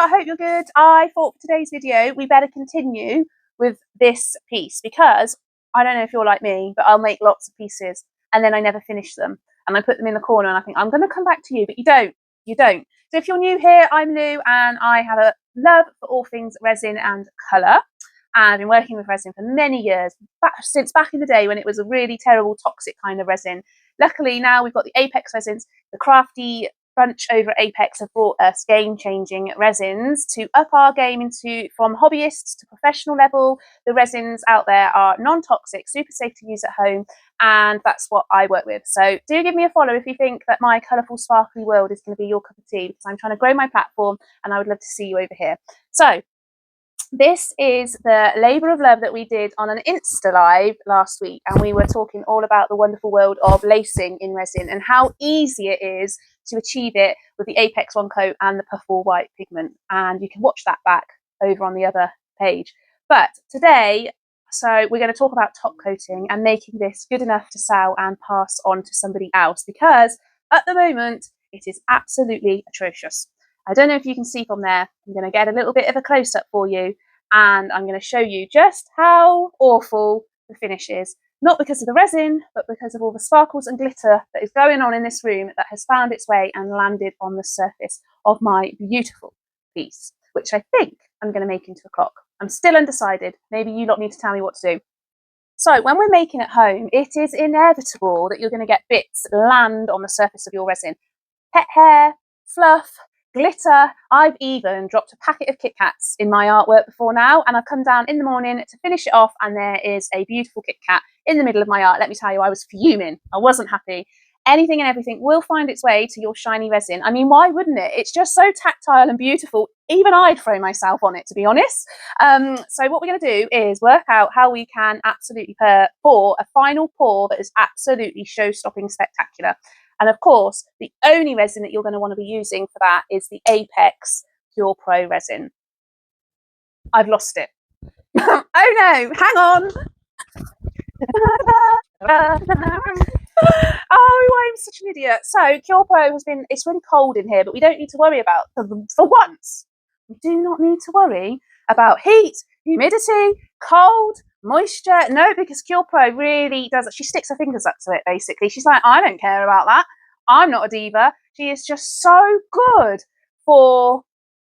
I hope you're good. I thought for today's video we better continue with this piece because I don't know if you're like me, but I'll make lots of pieces and then I never finish them and I put them in the corner and I think I'm going to come back to you, but you don't. So if you're new here, I'm Lou and I have a love for all things resin and colour. And I've been working with resin for many years, since back in the day when it was a really terrible toxic kind of resin. Luckily now we've got the Apex resins. The crafty bunch over at Apex have brought us game-changing resins to up our game into from hobbyists to professional level. The resins out there are non-toxic, super safe to use at home, and that's what I work with. So do give me a follow if you think that my colourful sparkly world is going to be your cup of tea, because I'm trying to grow my platform and I would love to see you over here. So this is the labour of love that we did on an Insta Live last week, and we were talking all about the wonderful world of lacing in resin and how easy it is to achieve it with the Apex One Coat and the Puffball White pigment. And you can watch that back over on the other page. But today, so we're going to talk about top coating and making this good enough to sell and pass on to somebody else, because at the moment it is absolutely atrocious. I don't know if you can see from there. I'm going to get a little bit of a close-up for you and I'm going to show you just how awful the finish is. Not because of the resin, but because of all the sparkles and glitter that is going on in this room that has found its way and landed on the surface of my beautiful piece, which I think I'm going to make into a clock. I'm still undecided. Maybe you lot need to tell me what to do. So when we're making at home, it is inevitable that you're going to get bits land on the surface of your resin. Pet hair, fluff, glitter. I've even dropped a packet of Kit Kats in my artwork before now, and I've come down in the morning to finish it off and there is a beautiful Kit Kat in the middle of my art. Let me tell you, I was fuming. I wasn't happy. Anything and everything will find its way to your shiny resin. I mean, why wouldn't it? It's just so tactile and beautiful. Even I'd throw myself on it, to be honest. So what we're going to do is work out how we can absolutely pour a final pour that is absolutely show-stopping spectacular. And of course, the only resin that you're going to want to be using for that is the Apex CurePro resin. I've lost it. Oh no, hang on. Oh, I'm such an idiot. So CurePro it's really cold in here, but we don't need to worry about, for once, we do not need to worry about heat, humidity, cold, moisture. No, because CurePro really does it. She sticks her fingers up to it, basically. She's like, I don't care about that. I'm not a diva. She is just so good for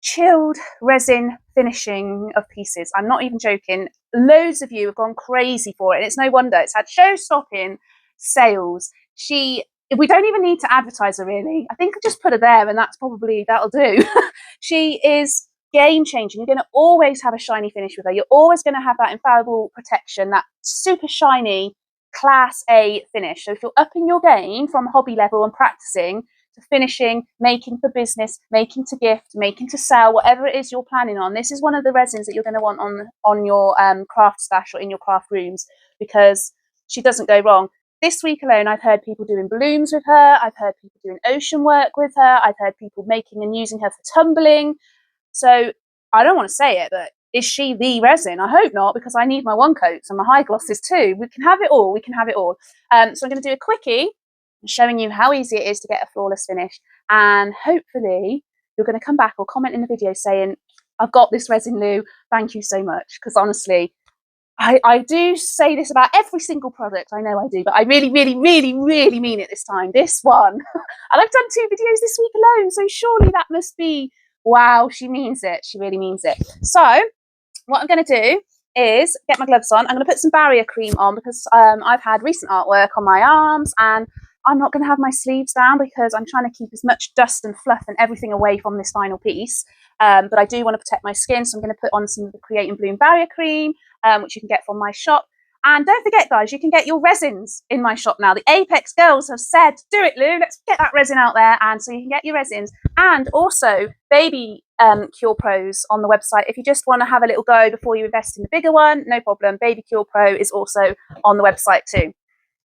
chilled resin finishing of pieces. I'm not even joking. Loads of you have gone crazy for it, and it's no wonder. It's had show-stopping sales. We don't even need to advertise her, really. I think I just put her there and that'll do. She is game-changing. You're going to always have a shiny finish with her. You're always going to have that infallible protection, that super shiny class A finish. So if you're upping your game from hobby level and practicing to finishing, making for business, making to gift, making to sell, whatever it is you're planning on, this is one of the resins that you're going to want on your craft stash or in your craft rooms, because she doesn't go wrong. This week alone, I've heard people doing balloons with her. I've heard people doing ocean work with her. I've heard people making and using her for tumbling. So I don't want to say it, but is she the resin? I hope not, because I need my one coats and my high glosses too. We can have it all. We can have it all. So I'm going to do a quickie showing you how easy it is to get a flawless finish. And hopefully you're going to come back or comment in the video saying, I've got this resin, Lou. Thank you so much. Because honestly, I do say this about every single product. I know I do, but I really, really, really, really mean it this time. This one. And I've done 2 videos this week alone, so surely that must be, wow, she means it. She really means it. So what I'm going to do is get my gloves on. I'm going to put some barrier cream on because I've had recent artwork on my arms and I'm not going to have my sleeves down because I'm trying to keep as much dust and fluff and everything away from this final piece. But I do want to protect my skin, so I'm going to put on some of the Create and Bloom barrier cream, which you can get from my shop. And don't forget, guys, you can get your resins in my shop now. The Apex girls have said, do it, Lou. Let's get that resin out there. And so you can get your resins. And also baby CurePros on the website. If you just want to have a little go before you invest in the bigger one, no problem. Baby CurePro is also on the website too.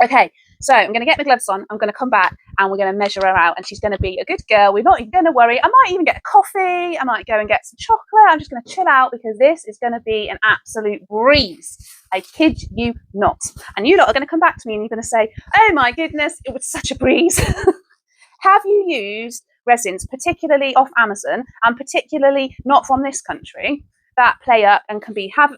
Okay, so I'm going to get my gloves on. I'm going to come back and we're going to measure her out. And she's going to be a good girl. We're not even going to worry. I might even get a coffee. I might go and get some chocolate. I'm just going to chill out because this is going to be an absolute breeze. I kid you not. And you lot are going to come back to me and you're going to say, oh my goodness, it was such a breeze. Have you used resins, particularly off Amazon and particularly not from this country, that play up and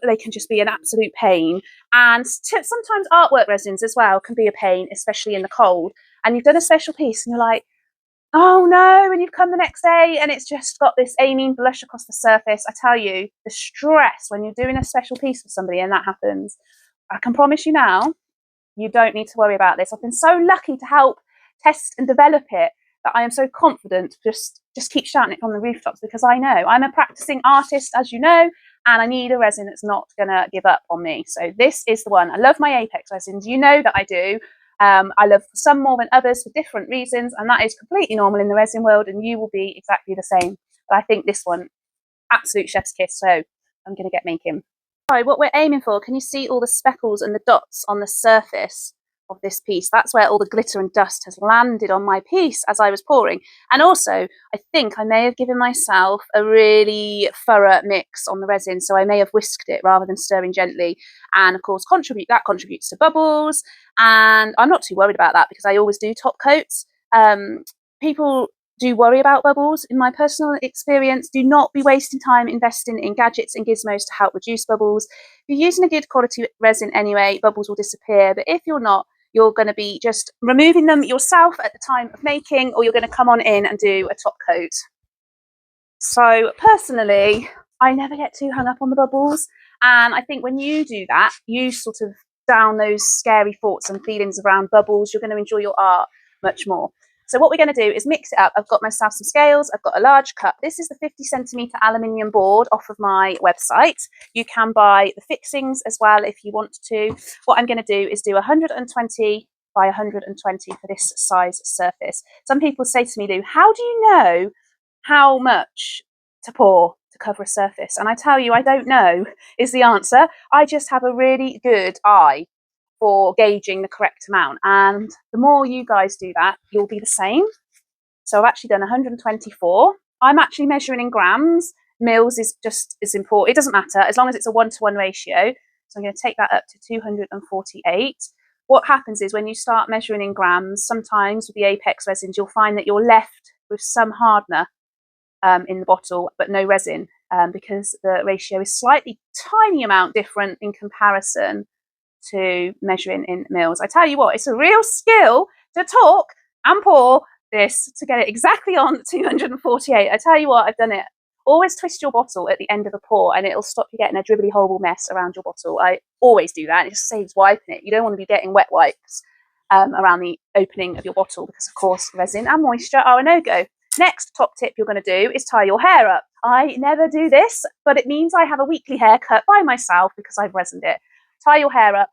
they can just be an absolute pain. And sometimes artwork resins as well can be a pain, especially in the cold. And you've done a special piece and you're like, oh no, and you've come the next day and it's just got this amine blush across the surface. I tell you, the stress when you're doing a special piece for somebody and that happens, I can promise you now, you don't need to worry about this. I've been so lucky to help test and develop it that I am so confident. Just keep shouting it from the rooftops, because I know I'm a practicing artist, as you know, and I need a resin that's not going to give up on me. So this is the one. I love my Apex resins. You know that I do. I love some more than others for different reasons, and that is completely normal in the resin world, and you will be exactly the same. But I think this one, absolute chef's kiss. So I'm going to get making. So what we're aiming for, can you see all the speckles and the dots on the surface of this piece? That's where all the glitter and dust has landed on my piece as I was pouring. And also, I think I may have given myself a really thorough mix on the resin, so I may have whisked it rather than stirring gently. And of course, that contributes to bubbles. And I'm not too worried about that because I always do top coats. People do worry about bubbles. In my personal experience, do not be wasting time investing in gadgets and gizmos to help reduce bubbles. If you're using a good quality resin anyway, bubbles will disappear. But if you're not, you're going to be just removing them yourself at the time of making, or you're going to come on in and do a top coat. So personally, I never get too hung up on the bubbles. And I think when you do that, you sort of down those scary thoughts and feelings around bubbles, you're going to enjoy your art much more. So what we're going to do is mix it up. I've got myself some scales. I've got a large cup. This is the 50cm aluminium board off of my website. You can buy the fixings as well if you want to. What I'm going to do is do 120 by 120 for this size surface. Some people say to me, Lou, how do you know how much to pour to cover a surface? And I tell you, I don't know is the answer. I just have a really good eye for gauging the correct amount, and the more you guys do that, you'll be the same. So I've actually done 124. I'm actually measuring in grams. Mils is just as important. It doesn't matter as long as it's a 1-to-1 ratio. So I'm going to take that up to 248. What happens is when you start measuring in grams, sometimes with the Apex resins, you'll find that you're left with some hardener in the bottle, but no resin, because the ratio is slightly tiny amount different in comparison to measuring in mils. I tell you what, it's a real skill to talk and pour this to get it exactly on 248. I tell you what, I've done it. Always twist your bottle at the end of a pour and it'll stop you getting a dribbly horrible mess around your bottle. I always do that. It just saves wiping it. You don't want to be getting wet wipes around the opening of your bottle, because of course resin and moisture are a no-go. Next top tip you're going to do is tie your hair up. I never do this, but it means I have a weekly haircut by myself because I've resined it. Tie your hair up,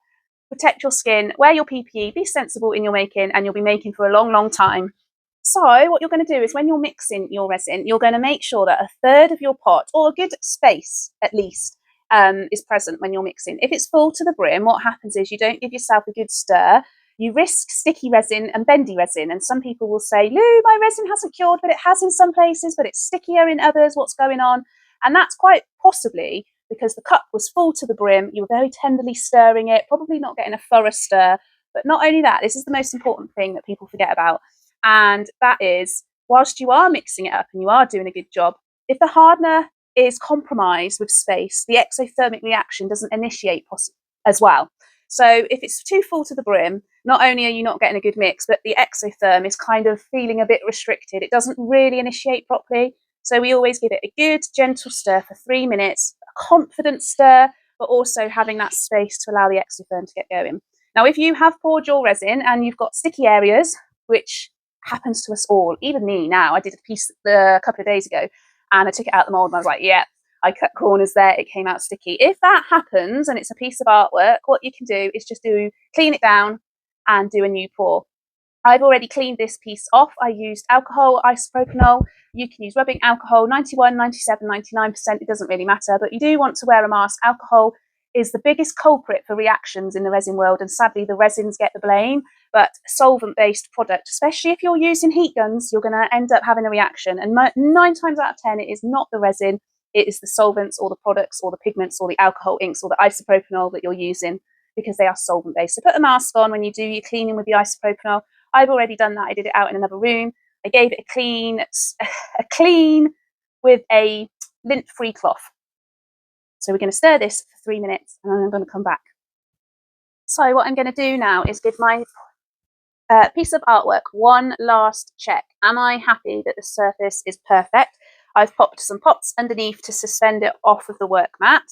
protect your skin, wear your PPE, be sensible in your making, and you'll be making for a long, long time. So what you're going to do is when you're mixing your resin, you're going to make sure that a third of your pot, or a good space at least, is present when you're mixing. If it's full to the brim, what happens is you don't give yourself a good stir. You risk sticky resin and bendy resin. And some people will say, Lou, my resin hasn't cured, but it has in some places, but it's stickier in others. What's going on? And that's quite possibly because the cup was full to the brim. You were very tenderly stirring it, probably not getting a thorough stir. But not only that, this is the most important thing that people forget about. And that is, whilst you are mixing it up and you are doing a good job, if the hardener is compromised with space, the exothermic reaction doesn't initiate as well. So if it's too full to the brim, not only are you not getting a good mix, but the exotherm is kind of feeling a bit restricted. It doesn't really initiate properly. So we always give it a good, gentle stir for 3 minutes, a confident stir, but also having that space to allow the exotherm to get going. Now, if you have poured your resin and you've got sticky areas, which happens to us all, even me now, I did a piece a couple of days ago and I took it out of the mold and I was like, yeah, I cut corners there, it came out sticky. If that happens and it's a piece of artwork, what you can do is just clean it down and do a new pour. I've already cleaned this piece off. I used alcohol, isopropanol. You can use rubbing alcohol, 91, 97, 99%. It doesn't really matter, but you do want to wear a mask. Alcohol is the biggest culprit for reactions in the resin world, and sadly the resins get the blame. But a solvent-based product, especially if you're using heat guns, you're going to end up having a reaction. And 9 times out of 10, it is not the resin. It is the solvents or the products or the pigments or the alcohol inks or the isopropanol that you're using, because they are solvent-based. So put a mask on when you do your cleaning with the isopropanol. I've already done that. I did it out in another room. I gave it a clean with a lint-free cloth. So we're going to stir this for 3 minutes and then I'm going to come back. So what I'm going to do now is give my piece of artwork one last check. Am I happy that the surface is perfect? I've popped some pots underneath to suspend it off of the work mat,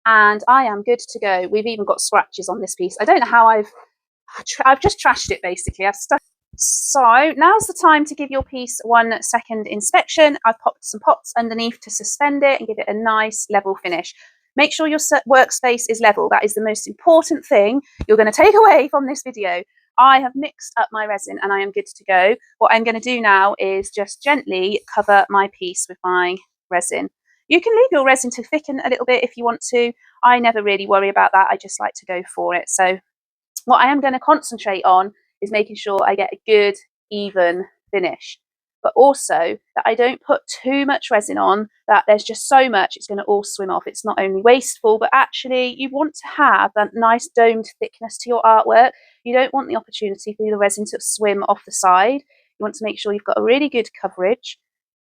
and I am good to go. We've even got scratches on this piece. I don't know how I've just trashed it basically. I've stuck. So now's the time to give your piece 1 second inspection. I've popped some pots underneath to suspend it and give it a nice level finish. Make sure your workspace is level. That is the most important thing you're going to take away from this video. I have mixed up my resin and I am good to go. What I'm going to do now is just gently cover my piece with my resin. You can leave your resin to thicken a little bit if you want to. I never really worry about that. I just like to go for it. So what I am going to concentrate on is making sure I get a good, even finish, but also that I don't put too much resin on, that there's just so much it's going to all swim off. It's not only wasteful, but actually you want to have that nice domed thickness to your artwork. You don't want the opportunity for the resin to swim off the side. You want to make sure you've got a really good coverage.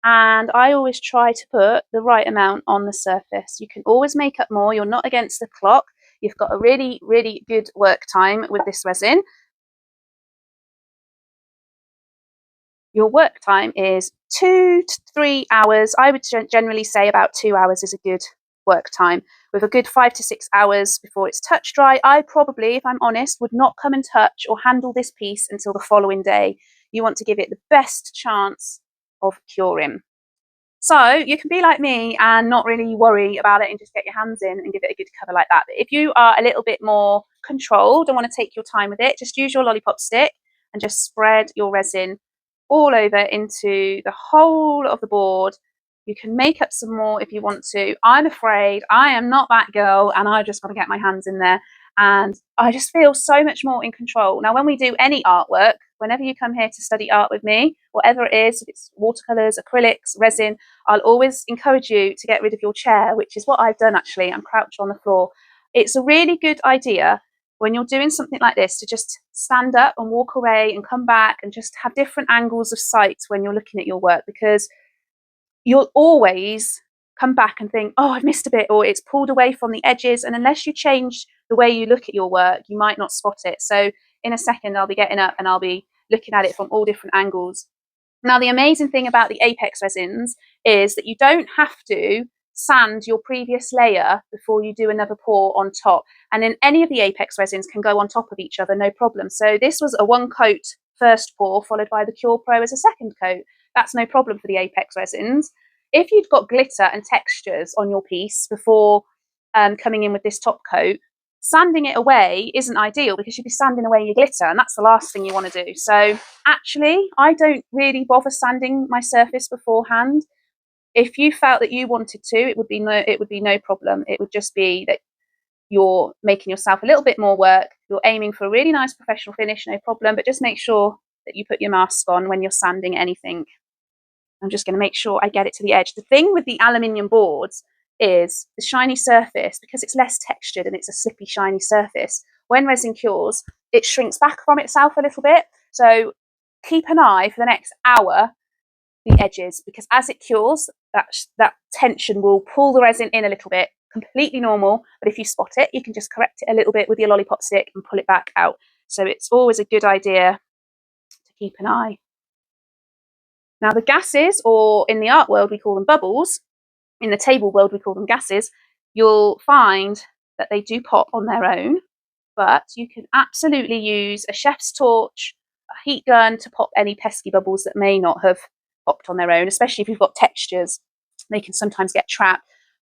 And I always try to put the right amount on the surface. You can always make up more. You're not against the clock. You've got a really, really good work time with this resin. Your work time is 2 to 3 hours. I would generally say about 2 hours is a good work time. With a good 5 to 6 hours before it's touch dry, I probably, if I'm honest, would not come and touch or handle this piece until the following day. You want to give it the best chance of curing. So you can be like me and not really worry about it and just get your hands in and give it a good cover like that. But if you are a little bit more controlled and want to take your time with it, just use your lollipop stick and just spread your resin all over into the whole of the board. You can make up some more if you want to. I'm afraid I am not that girl and I just want to get my hands in there. And I just feel so much more in control. Now, when we do any artwork, whenever you come here to study art with me, whatever it is, if it's watercolours, acrylics, resin, I'll always encourage you to get rid of your chair, which is what I've done actually. I'm crouched on the floor. It's a really good idea when you're doing something like this to just stand up and walk away and come back and just have different angles of sight when you're looking at your work, because you'll always come back and think, oh, I've missed a bit, or it's pulled away from the edges. And unless you change the way you look at your work, you might not spot it. So in a second, I'll be getting up and I'll be looking at it from all different angles. Now, the amazing thing about the Apex resins is that you don't have to sand your previous layer before you do another pour on top. And then any of the Apex resins can go on top of each other, no problem. So this was a 1 coat first pour followed by the CurePro as a second coat. That's no problem for the Apex resins. If you've got glitter and textures on your piece before coming in with this top coat, sanding it away isn't ideal because you'd be sanding away your glitter, and that's the last thing you want to do. So actually, I don't really bother sanding my surface beforehand. If you felt that you wanted to, it would be no problem. It would just be that you're making yourself a little bit more work. You're aiming for a really nice professional finish, no problem, but just make sure that you put your mask on when you're sanding anything. I'm just going to make sure I get it to the edge. The thing with the aluminium boards is the shiny surface, because it's less textured and it's a slippy, shiny surface. When resin cures, it shrinks back from itself a little bit. So keep an eye for the next hour, the edges, because as it cures, that tension will pull the resin in a little bit. Completely normal, but if you spot it, you can just correct it a little bit with your lollipop stick and pull it back out. So it's always a good idea to keep an eye. Now, the gases, or in the art world we call them bubbles, in the table world we call them gases, you'll find that they do pop on their own, but you can absolutely use a chef's torch, a heat gun to pop any pesky bubbles that may not have popped on their own, especially if you've got textures. They can sometimes get trapped.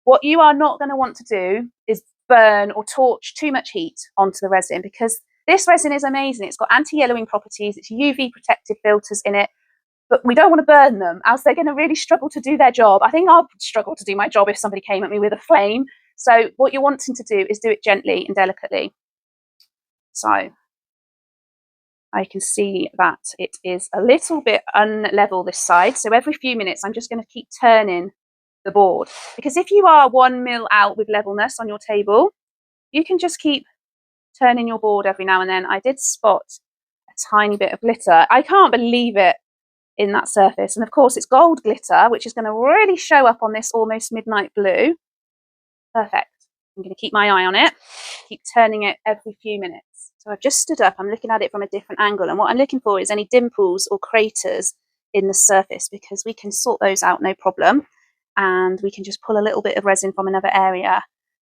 What you are not going to want to do is burn or torch too much heat onto the resin, because this resin is amazing. It's got anti-yellowing properties, it's UV protective filters in it, but we don't want to burn them, else they're going to really struggle to do their job. I think I'll struggle to do my job if somebody came at me with a flame. So what you're wanting to do is do it gently and delicately. So I can see that it is a little bit unlevel this side. So every few minutes, I'm just going to keep turning the board, because if you are 1 mil out with levelness on your table, you can just keep turning your board every now and then. I did spot a tiny bit of glitter. I can't believe it. in that surface. And of course it's gold glitter, which is going to really show up on this almost midnight blue. Perfect. I'm going to keep my eye on it, keep turning it every few minutes. So I've just stood up, I'm looking at it from a different angle, and what I'm looking for is any dimples or craters in the surface, because we can sort those out no problem, and we can just pull a little bit of resin from another area.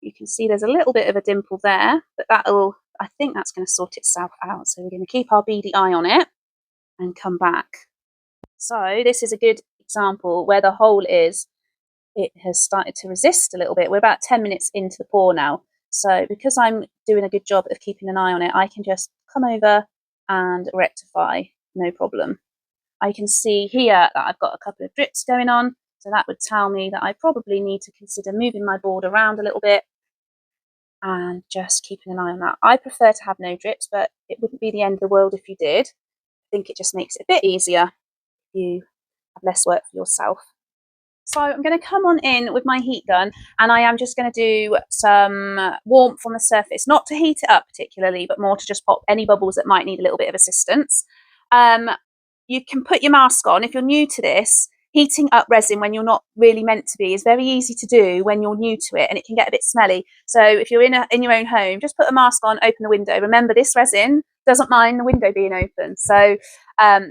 You can see there's a little bit of a dimple there, but I think that's going to sort itself out. So we're going to keep our beady eye on it and come back. So this is a good example where the hole is, it has started to resist a little bit. We're about 10 minutes into the pour now. So because I'm doing a good job of keeping an eye on it, I can just come over and rectify, no problem. I can see here that I've got a couple of drips going on. So that would tell me that I probably need to consider moving my board around a little bit and just keeping an eye on that. I prefer to have no drips, but it wouldn't be the end of the world if you did. I think it just makes it a bit easier if you have less work for yourself. So I'm going to come on in with my heat gun, and I am just going to do some warmth on the surface, not to heat it up particularly, but more to just pop any bubbles that might need a little bit of assistance. You can put your mask on. If you're new to this, heating up resin when you're not really meant to be is very easy to do when you're new to it, and it can get a bit smelly. So if you're in your own home, just put a mask on, open the window. Remember, this resin doesn't mind the window being open, so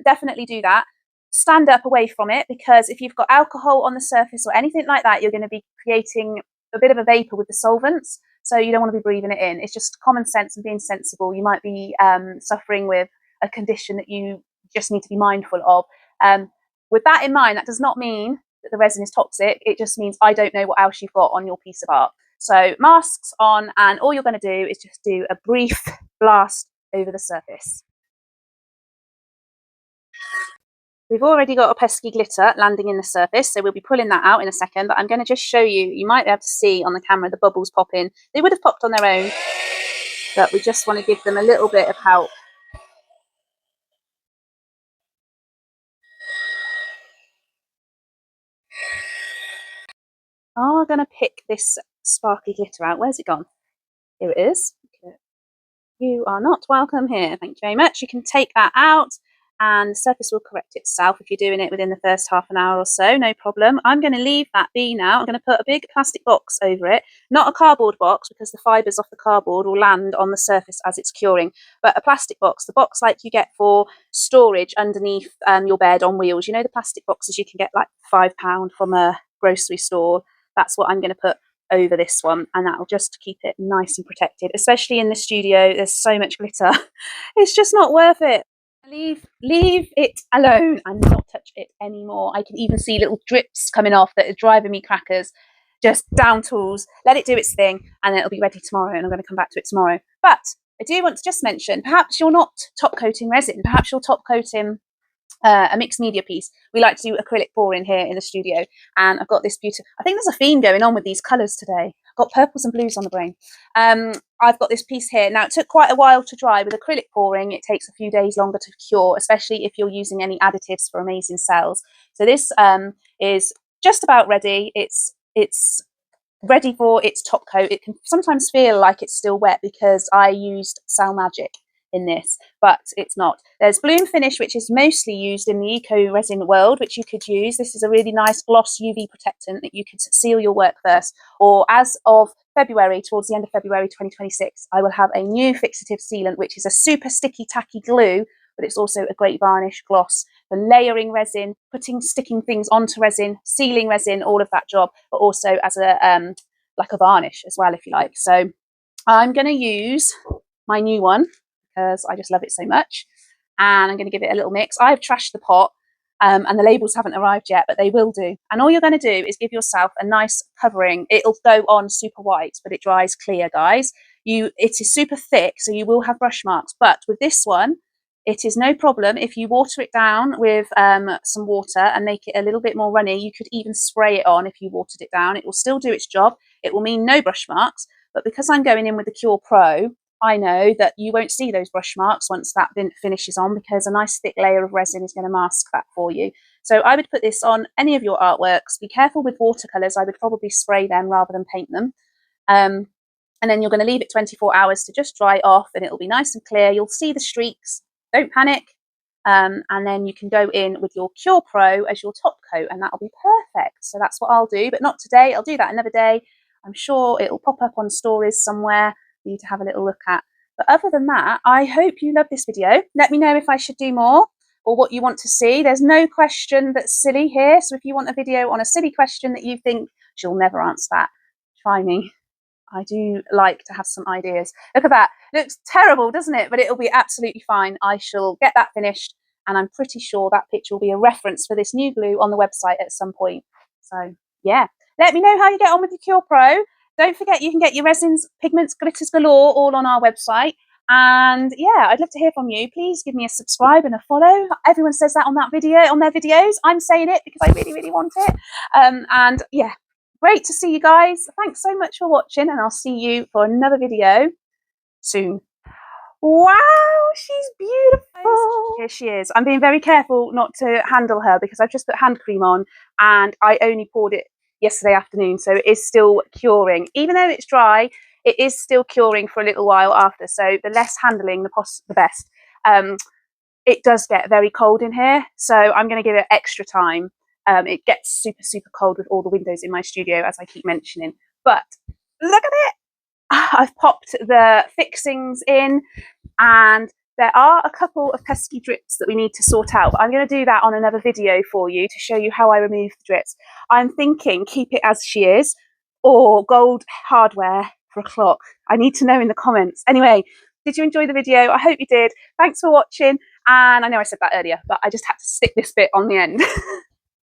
definitely do that. Stand up away from it, because if you've got alcohol on the surface or anything like that, you're going to be creating a bit of a vapor with the solvents, so you don't want to be breathing it in. It's just common sense and being sensible. You might be suffering with a condition that you just need to be mindful of. With that in mind, that does not mean that the resin is toxic. It just means I don't know what else you've got on your piece of art. So masks on, and all you're going to do is just do a brief blast over the surface. We've already got a pesky glitter landing in the surface, so we'll be pulling that out in a second, but I'm going to just show you, you might be able to see on the camera the bubbles pop in. They would have popped on their own, but we just want to give them a little bit of help. I'm going to pick this sparkly glitter out. Where's it gone? Here it is. You are not welcome here. Thank you very much. You can take that out, and the surface will correct itself if you're doing it within the first half an hour or so, no problem. I'm going to leave that be now. I'm going to put a big plastic box over it, not a cardboard box, because the fibres off the cardboard will land on the surface as it's curing, but a plastic box, the box like you get for storage underneath your bed on wheels. You know, the plastic boxes you can get like £5 from a grocery store. That's what I'm going to put over this one, and that will just keep it nice and protected, especially in the studio. There's so much glitter. It's just not worth it. Leave it alone and not touch it anymore. I can even see little drips coming off that are driving me crackers. Just down tools, let it do its thing, and then it'll be ready tomorrow, and I'm going to come back to it tomorrow. But I do want to just mention, perhaps you're not top coating resin, perhaps you're top coating a mixed media piece. We like to do acrylic pouring here in the studio, and I've got this beautiful, I think there's a theme going on with these colours today. I've got purples and blues on the brain. I've got this piece here. Now, it took quite a while to dry. With acrylic pouring, it takes a few days longer to cure, especially if you're using any additives for amazing cells. So this is just about ready. It's ready for its top coat. It can sometimes feel like it's still wet because I used Cell Magic in this, but it's not. There's Bloom Finish, which is mostly used in the eco resin world, which you could use. This is a really nice gloss UV protectant that you could seal your work first, or as of February, towards the end of February 2026, I will have a new fixative sealant, which is a super sticky tacky glue, but it's also a great varnish gloss for layering resin, sticking things onto resin, sealing resin, all of that job, but also as a like a varnish as well, if you like. So I'm going to use my new one because I just love it so much, and I'm going to give it a little mix. I've trashed the pot, and the labels haven't arrived yet, but they will do. And all you're going to do is give yourself a nice covering. It'll go on super white, but it dries clear, guys. It is super thick, so you will have brush marks, but with this one, it is no problem if you water it down with some water and make it a little bit more runny. You could even spray it on if you watered it down. It will still do its job. It will mean no brush marks, but because I'm going in with the CurePro, I know that you won't see those brush marks once that finishes on, because a nice thick layer of resin is going to mask that for you. So I would put this on any of your artworks. Be careful with watercolours. I would probably spray them rather than paint them. And then you're going to leave it 24 hours to just dry off, and it'll be nice and clear. You'll see the streaks. Don't panic. and then you can go in with your CurePro as your top coat, and that'll be perfect. So that's what I'll do, but not today. I'll do that another day. I'm sure it'll pop up on stories somewhere for you to have a little look at. But other than that, I hope you love this video. Let me know if I should do more or what you want to see. There's no question that's silly here. So if you want a video on a silly question that you think she'll never answer that, try me. I do like to have some ideas. Look at that. Looks terrible, doesn't it? But it'll be absolutely fine. I shall get that finished, and I'm pretty sure that picture will be a reference for this new glue on the website at some point. So yeah, let me know how you get on with your CurePro. Don't forget you can get your resins, pigments, glitters galore all on our website. And yeah, I'd love to hear from you. Please give me a subscribe and a follow. Everyone says that on that video, on their videos. I'm saying it because I really, really want it. And yeah, great to see you guys. Thanks so much for watching, and I'll see you for another video soon. Wow, she's beautiful. Here she is. I'm being very careful not to handle her because I've just put hand cream on and I only poured it yesterday afternoon, so it is still curing. Even though it's dry, it is still curing for a little while after, so the less handling, the best. It does get very cold in here, so I'm going to give it extra time. It gets super, super cold with all the windows in my studio, as I keep mentioning. But look at it. I've popped the fixings in, and there are a couple of pesky drips that we need to sort out. I'm going to do that on another video for you to show you how I remove the drips. I'm thinking keep it as she is, or gold hardware for a clock. I need to know in the comments. Anyway, did you enjoy the video? I hope you did. Thanks for watching. And I know I said that earlier, but I just had to stick this bit on the end.